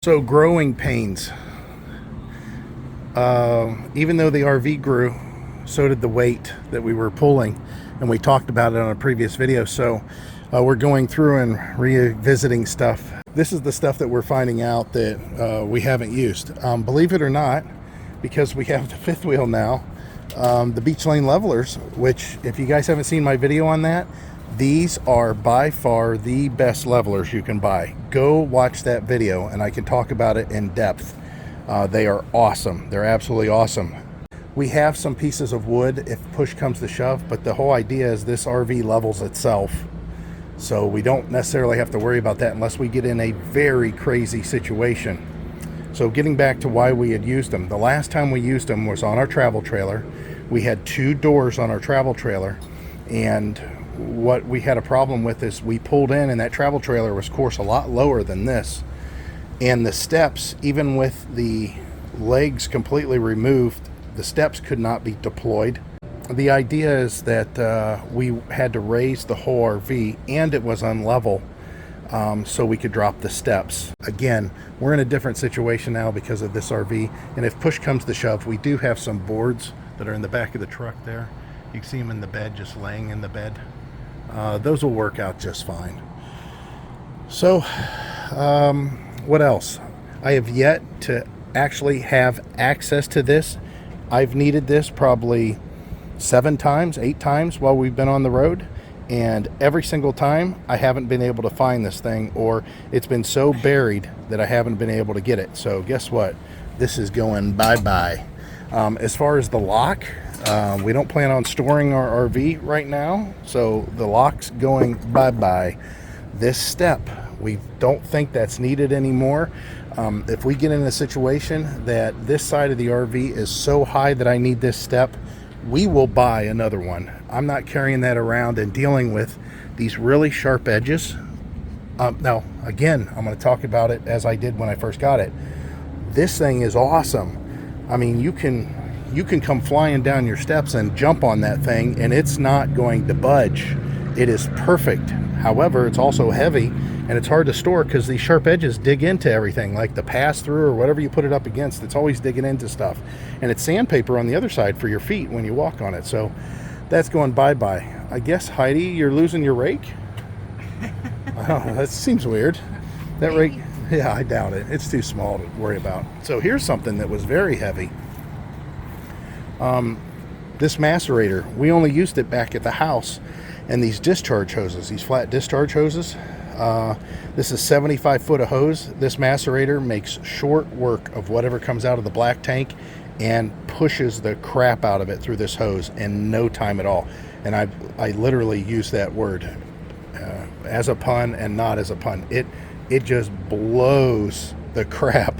So growing pains. Even though the RV grew, so did the weight that we were pulling, and we talked about it on a previous video. So we're going through and revisiting stuff. This is the stuff that we're finding out that we haven't used. Believe it or not, because we have the fifth wheel now, the Beech Lane levelers, which if you guys haven't seen my video on that, these are by far the best levelers you can buy. Go watch that video and I can talk about it in depth. They are awesome. They're absolutely awesome. We have some pieces of wood if push comes to shove, but the whole idea is this RV levels itself. So we don't necessarily have to worry about that unless we get in a very crazy situation. So getting back to why we had used them. The last time we used them was on our travel trailer. We had 2 doors on our travel trailer, and what we had a problem with is we pulled in and that travel trailer was, of course, a lot lower than this. And the steps, even with the legs completely removed, the steps could not be deployed. The idea is that we had to raise the whole RV, and it was unlevel, so we could drop the steps. Again, we're in a different situation now because of this RV, and if push comes to shove, we do have some boards that are in the back of the truck there. You can see them in the bed, just laying in the bed. Those will work out just fine. So, what else? I have yet to actually have access to this. I've needed this probably 7 times, 8 times while we've been on the road, and every single time I haven't been able to find this thing, or it's been so buried that I haven't been able to get it. So guess what? This is going bye-bye. As far as the lock, we don't plan on storing our RV right now, so the lock's going bye-bye. This step, we don't think that's needed anymore. If we get in a situation that this side of the RV is so high that I need this step, we will buy another one. I'm not carrying that around and dealing with these really sharp edges. Now, again, I'm going to talk about it as I did when I first got it. This thing is awesome. I mean, you can come flying down your steps and jump on that thing, and it's not going to budge. It is perfect. However, it's also heavy, and it's hard to store because these sharp edges dig into everything, like the pass-through or whatever you put it up against. It's always digging into stuff. And it's sandpaper on the other side for your feet when you walk on it. So that's going bye-bye. I guess, Heidi, you're losing your rake? I don't know. That seems weird. That rake, yeah, I doubt it. It's too small to worry about. So here's something that was very heavy. This macerator, we only used it back at the house. And these discharge hoses, these flat discharge hoses, this is 75 foot of hose. This macerator makes short work of whatever comes out of the black tank and pushes the crap out of it through this hose in no time at all. And I literally use that word as a pun and not as a pun. It just blows the crap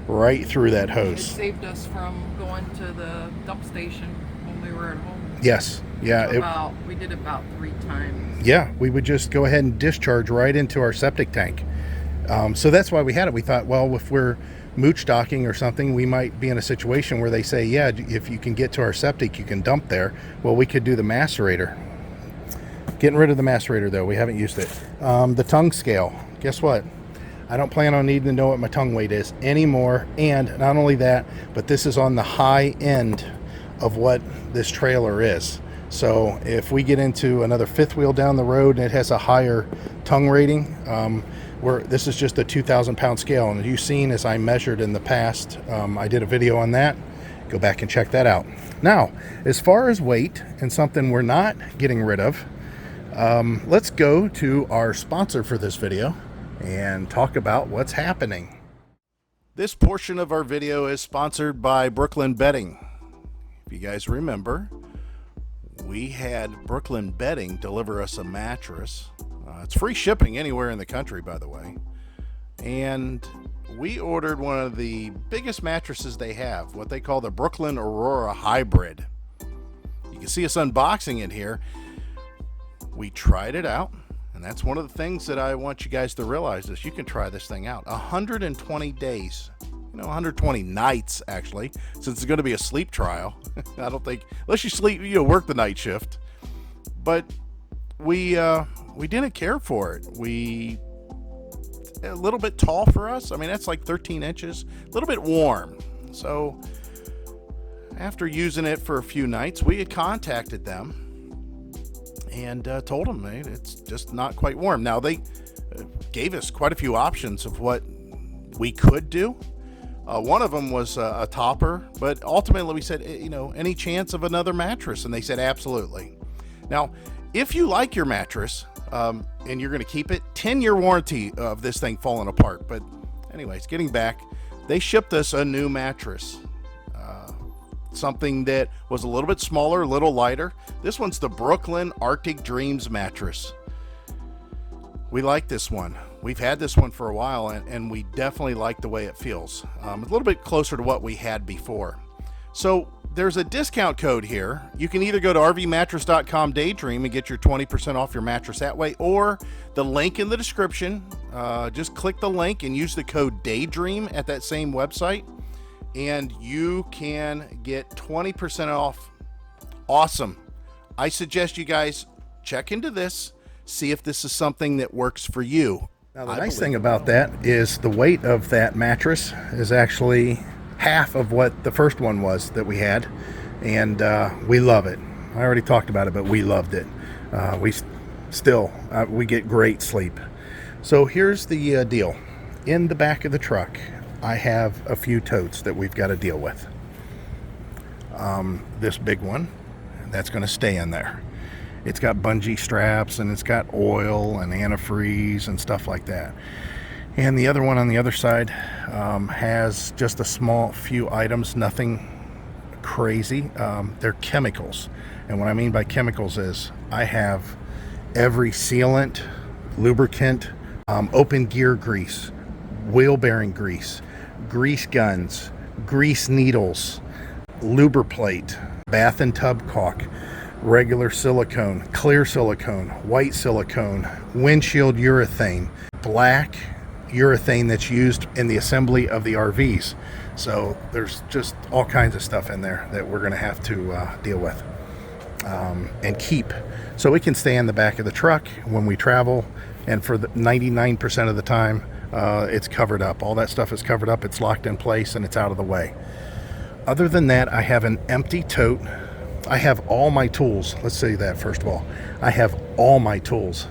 right through that hose. It saved us from going to the dump station when we were at home. Yes. Yeah. We did about 3 times. Yeah, we would just go ahead and discharge right into our septic tank. So that's why we had it. We thought, well, if we're mooch docking or something, we might be in a situation where they say, yeah, if you can get to our septic, you can dump there. Well, we could do the macerator. Getting rid of the macerator, though. We haven't used it. The tongue scale. Guess what? I don't plan on needing to know what my tongue weight is anymore. And not only that, but this is on the high end of what this trailer is. So if we get into another fifth wheel down the road and it has a higher tongue rating, this is just a 2,000 pound scale. And you've seen, as I measured in the past, I did a video on that. Go back and check that out. Now, as far as weight and something we're not getting rid of, let's go to our sponsor for this video and talk about what's happening. This portion of our video is sponsored by Brooklyn Bedding. If you guys remember, we had Brooklyn Bedding deliver us a mattress. It's free shipping anywhere in the country, by the way. And we ordered one of the biggest mattresses they have, what they call the Brooklyn Aurora Hybrid. You can see us unboxing it here. We tried it out, and that's one of the things that I want you guys to realize is you can try this thing out. 120 days. 120 nights, actually, since it's going to be a sleep trial. I don't think, unless you sleep, work the night shift. But we didn't care for it. a little bit tall for us. I mean, that's like 13 inches, a little bit warm. So after using it for a few nights, we had contacted them and told them, hey, it's just not quite warm. Now, they gave us quite a few options of what we could do. One of them was a topper, but ultimately we said, any chance of another mattress? And they said, absolutely. Now, if you like your mattress and you're going to keep it, 10-year warranty of this thing falling apart. But anyways, getting back, they shipped us a new mattress, something that was a little bit smaller, a little lighter. This one's the Brooklyn Arctic Dreams mattress. We like this one. We've had this one for a while, and we definitely like the way it feels. A little bit closer to what we had before. So there's a discount code here. You can either go to rvmattress.com daydream and get your 20% off your mattress that way, or the link in the description. Just click the link and use the code daydream at that same website, and you can get 20% off. Awesome. I suggest you guys check into this, see if this is something that works for you. Now, the nice thing about that is the weight of that mattress is actually half of what the first one was that we had, and we love it. I already talked about it, but we loved it. We get great sleep. So here's the deal. In the back of the truck, I have a few totes that we've got to deal with. This big one, that's going to stay in there. It's got bungee straps, and it's got oil and antifreeze and stuff like that. And the other one on the other side has just a small few items, nothing crazy. They're chemicals. And what I mean by chemicals is I have every sealant, lubricant, open gear grease, wheel bearing grease, grease guns, grease needles, lubriplate, bath and tub caulk, regular silicone, clear silicone, white silicone, windshield urethane, black urethane that's used in the assembly of the RVs. So there's just all kinds of stuff in there that we're going to have to deal with and keep, so it can stay in the back of the truck when we travel. And for the 99% of the time, it's covered up. All that stuff is covered up. It's locked in place and it's out of the way. Other than that, I have an empty tote. I have all my tools. Let's say that first of all. I have all my tools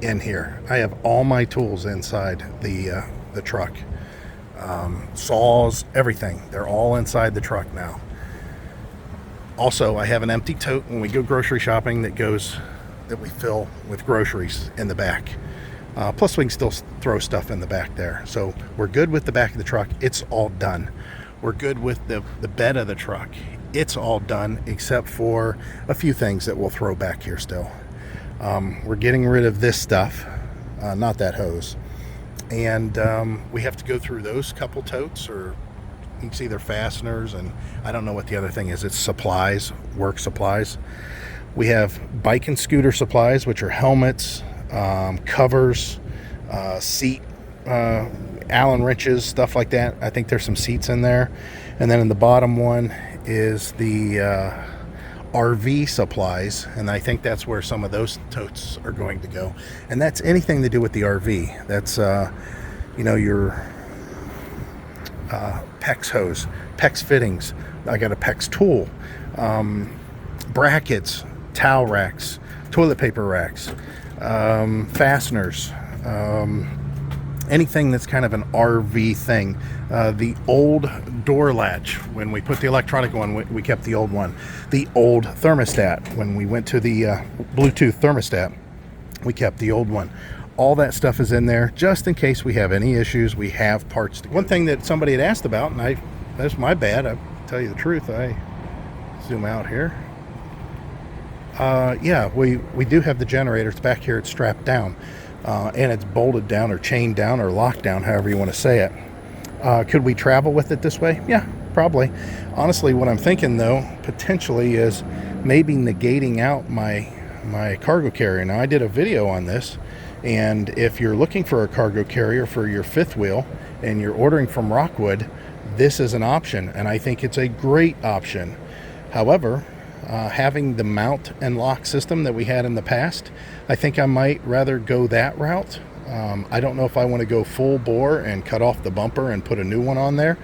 in here. I have all my tools inside the truck. Saws, everything. They're all inside the truck now. Also, I have an empty tote when we go grocery shopping that we fill with groceries in the back. Plus, we can still throw stuff in the back there. So we're good with the back of the truck. It's all done. We're good with the bed of the truck. It's all done except for a few things that we'll throw back here still. We're getting rid of this stuff, not that hose. And we have to go through those couple totes, or you can see they're fasteners, and I don't know what the other thing is. It's supplies, work supplies. We have bike and scooter supplies, which are helmets, covers, seat, Allen wrenches, stuff like that. I think there's some seats in there. And then in the bottom one is the RV supplies, and I think that's where some of those totes are going to go. And that's anything to do with the RV. That's your PEX hose, PEX fittings. I got a PEX tool, brackets, towel racks, toilet paper racks, fasteners, anything that's kind of an RV thing. The old door latch, when we put the electronic one, we kept the old one. The old thermostat, when we went to the Bluetooth thermostat, we kept the old one. All that stuff is in there just in case we have any issues. We have parts to go. One thing that somebody had asked about, and that's my bad, I'll tell you the truth. I zoom out here. Yeah, we do have the generator. It's back here. It's strapped down. And it's bolted down or chained down or locked down, however you want to say it. Could we travel with it this way? Yeah, probably. Honestly, what I'm thinking, though, potentially is maybe negating out my cargo carrier. Now, I did a video on this, and if you're looking for a cargo carrier for your fifth wheel and you're ordering from Rockwood, this is an option, and I think it's a great option. However, having the mount and lock system that we had in the past, I think I might rather go that route I don't know if I want to go full bore and cut off the bumper and put a new one on there.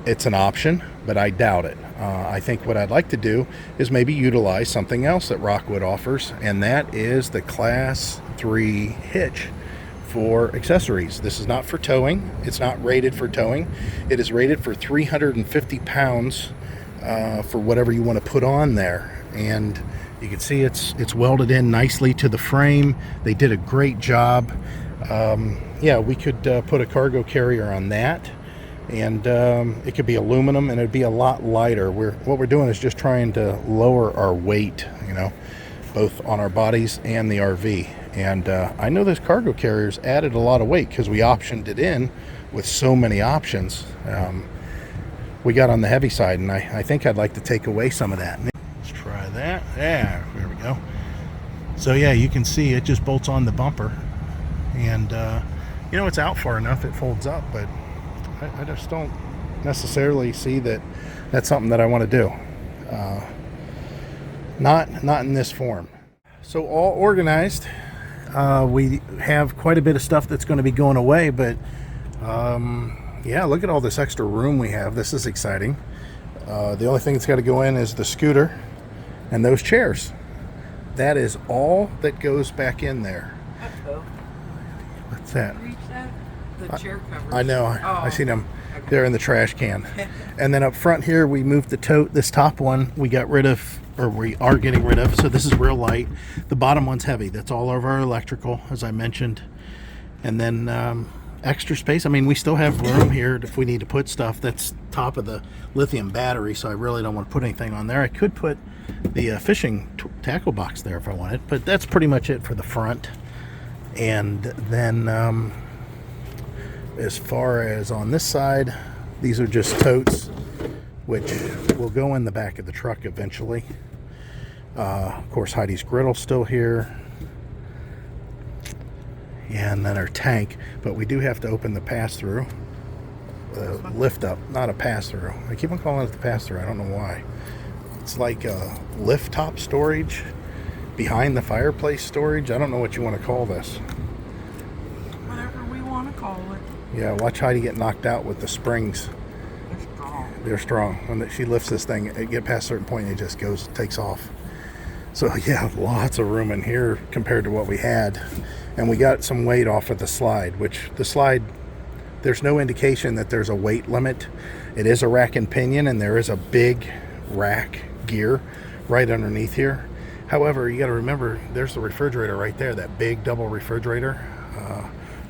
It's an option, but I doubt it. I think what I'd like to do is maybe utilize something else that Rockwood offers, and that is the Class 3 hitch for accessories. This is not for towing. It's not rated for towing. It is rated for 350 pounds for whatever you want to put on there. And you can see it's welded in nicely to the frame. They did a great job. Yeah, we could put a cargo carrier on that, and it could be aluminum, and it'd be a lot lighter. What we're doing is just trying to lower our weight, you know, both on our bodies and the RV. And I know this cargo carrier's added a lot of weight because we optioned it in with so many options. We got on the heavy side, and I think I'd like to take away some of that. Let's try that. Yeah, there we go. So yeah, you can see it just bolts on the bumper, and you know, it's out far enough, it folds up, but I just don't necessarily see that that's something that I want to do. Not in this form. So all organized. We have quite a bit of stuff that's going to be going away, but yeah, look at all this extra room we have. This is exciting. The only thing that's got to go in is the scooter and those chairs. That is all that goes back in there. What's that? The chair covers. I know. I seen them. They're in the trash can. And then up front here, we moved the tote. This top one we got rid of, or we are getting rid of. So this is real light. The bottom one's heavy. That's all of our electrical, as I mentioned. And then extra space. I mean, we still have room here if we need to put stuff. That's top of the lithium battery, so I really don't want to put anything on there. I could put the fishing tackle box there if I wanted, but that's pretty much it for the front. And then as far as on this side, these are just totes, which will go in the back of the truck eventually. Of course, HEIDI's griddle's still here. And then our tank, but we do have to open the pass-through, lift up, not a pass-through. I keep on calling it the pass-through, I don't know why. It's like a lift top storage, behind the fireplace storage. I don't know what you want to call this. Whatever we want to call it. Yeah, watch HEIDI get knocked out with the springs. They're strong. They're strong. When she lifts this thing, it get past a certain point, it just takes off. So yeah, lots of room in here compared to what we had. And we got some weight off of the slide, which the slide, there's no indication that there's a weight limit. It is a rack and pinion, and there is a big rack gear right underneath here. However, you got to remember, there's the refrigerator right there, that big double refrigerator.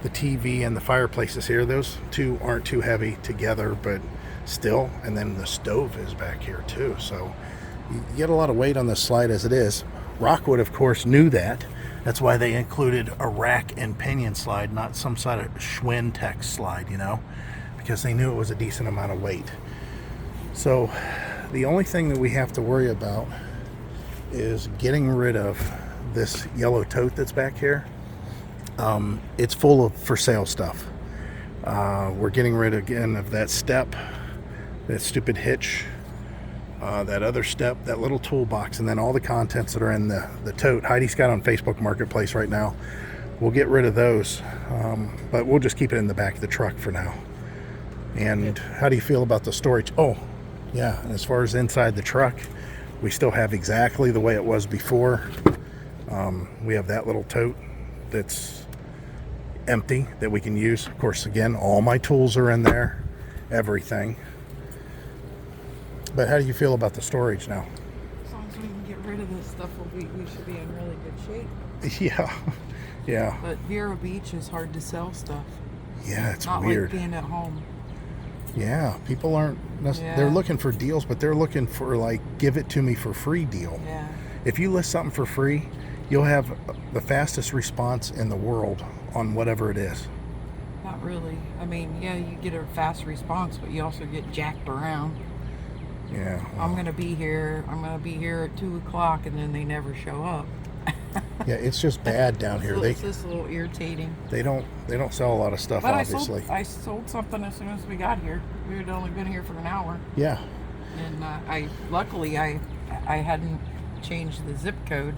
The TV and the fireplace is here. Those two aren't too heavy together, but still. And then the stove is back here too. So you get a lot of weight on this slide as it is. Rockwood, of course, knew that. That's why they included a rack and pinion slide, not some sort of Schwinn Tech slide, you know, because they knew it was a decent amount of weight. So the only thing that we have to worry about is getting rid of this yellow tote that's back here. It's full of for sale stuff. We're getting rid again of that step, that stupid hitch, that other step, that little toolbox, and then all the contents that are in the tote. HEIDI's got on Facebook Marketplace right now. We'll get rid of those, but we'll just keep it in the back of the truck for now. And how do you feel about the storage? Oh, yeah, and as far as inside the truck, we still have exactly the way it was before. We have that little tote that's empty that we can use. Of course, again, all my tools are in there, everything. But how do you feel about the storage now? As long as we can get rid of this stuff, we should be in really good shape. Yeah. But here at Beech is hard to sell stuff. Yeah, it's not weird. Like being at home. Yeah, people aren't they're looking for deals, but they're looking for like give it to me for free deal. Yeah. If you list something for free, you'll have the fastest response in the world on whatever it is. Not really. I mean, yeah, you get a fast response, but you also get jacked around. Yeah. Well, I'm gonna be here at 2 o'clock, and then they never show up. Yeah, it's just bad down here. It's just a little irritating. They don't sell a lot of stuff, but obviously. I sold something as soon as we got here. We had only been here for an hour. Yeah. And luckily I hadn't changed the zip code,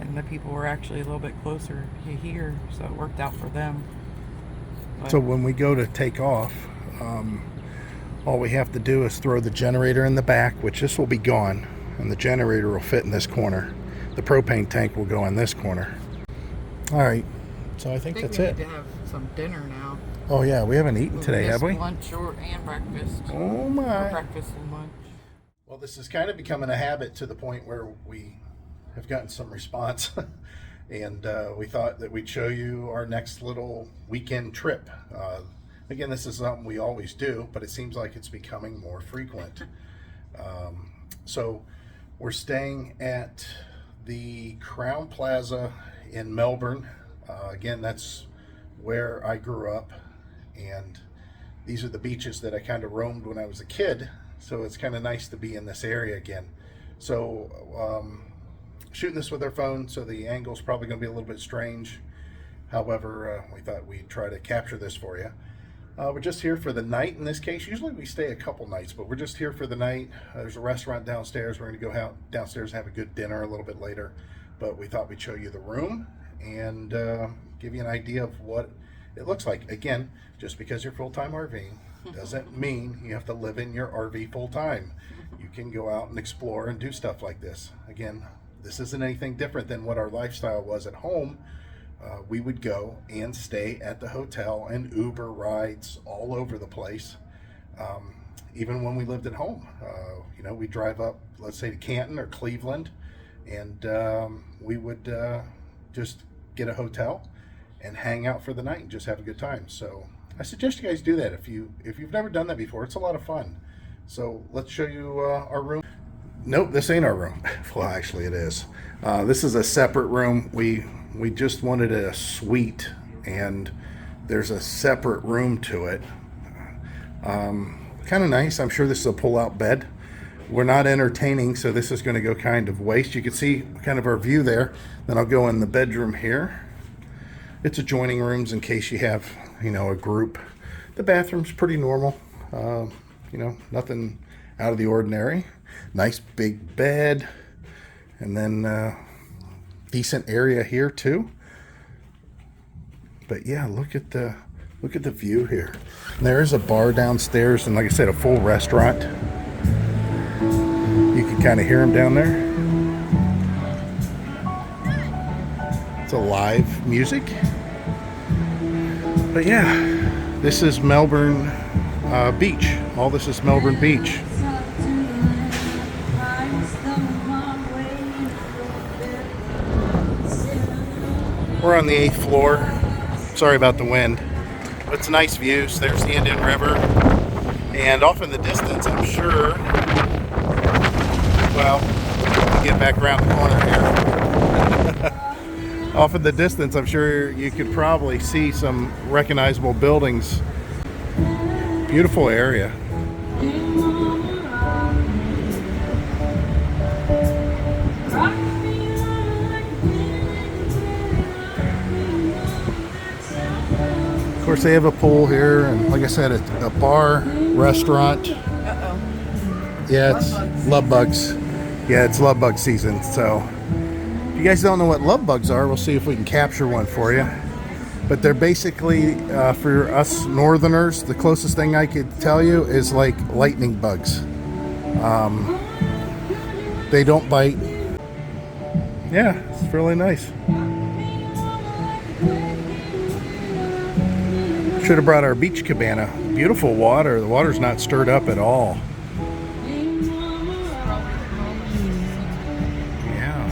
and the people were actually a little bit closer to here, so it worked out for them. But So when we go to take off, all we have to do is throw the generator in the back, which this will be gone, and the generator will fit in this corner. The propane tank will go in this corner. All right, so I think that's we it. need to have some dinner now. Oh yeah, we haven't eaten today, have we? Lunch and breakfast. Oh my. Or breakfast and lunch. Well, this is kind of becoming a habit to the point where we have gotten some response. And we thought that we'd show you our next little weekend trip. Again, this is something we always do, but it seems like it's becoming more frequent. So we're staying at the Crown Plaza in Melbourne. Again, that's where I grew up, and these are the beaches that I kind of roamed when I was a kid, so it's kind of nice to be in this area again. So shooting this with our phone, so the angle's probably going to be a little bit strange. However, we thought we'd try to capture this for you. We're just here for the night in this case. Usually we stay a couple nights, but we're just here for the night. There's a restaurant downstairs. We're going to go out downstairs and have a good dinner a little bit later, but we thought we'd show you the room and give you an idea of what it looks like. Again, just because you're full-time RVing doesn't mean you have to live in your RV full-time. You can go out and explore and do stuff like this. Again, this isn't anything different than what our lifestyle was at home. We would go and stay at the hotel and Uber rides all over the place. Even when we lived at home, you know, we drive up, let's say to Canton or Cleveland, and we would just get a hotel and hang out for the night and just have a good time. So I suggest you guys do that if you've never done that before. It's a lot of fun. So let's show you our room. Nope, this ain't our room. Well, actually it is. This is a separate room. We just wanted a suite, and there's a separate room to it. Kind of nice. I'm sure this is a pull-out bed. We're not entertaining, so this is going to go kind of waste. You can see kind of our view there. Then I'll go in the bedroom here. It's adjoining rooms in case you have, you know, a group. The bathroom's pretty normal. You know, nothing out of the ordinary. Nice big bed, and then decent area here too. But yeah, look at the view here. And there is a bar downstairs, and like I said, a full restaurant. You can kind of hear them down there. It's a live music. But yeah, this is Melbourne Beach. All this is Melbourne Beach. We're on the 8th floor. Sorry about the wind. But it's nice views. There's the Indian River. And off in the distance, I'm sure, well, get back around the corner here. Off in the distance, I'm sure you could probably see some recognizable buildings. Beautiful area. Of course, they have a pool here, and like I said, it's a bar, restaurant. Yeah, it's love bugs. Yeah, it's love bug season. So, if you guys don't know what love bugs are, we'll see if we can capture one for you. But they're basically, for us northerners, the closest thing I could tell you is like lightning bugs. They don't bite. Yeah, it's really nice. Should have brought our beach cabana. Beautiful water. The water's not stirred up at all. Yeah.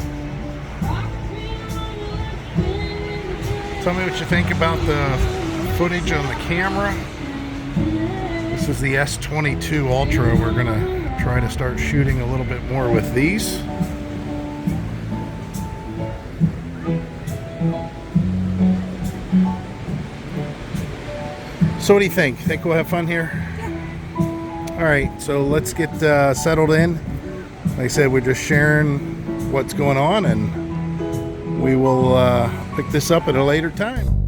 Tell me what you think about the footage on the camera. This is the S22 Ultra. We're gonna try to start shooting a little bit more with these. So what do you think? Think we'll have fun here? Yeah. All right, so let's get settled in. Like I said, we're just sharing what's going on, and we will pick this up at a later time.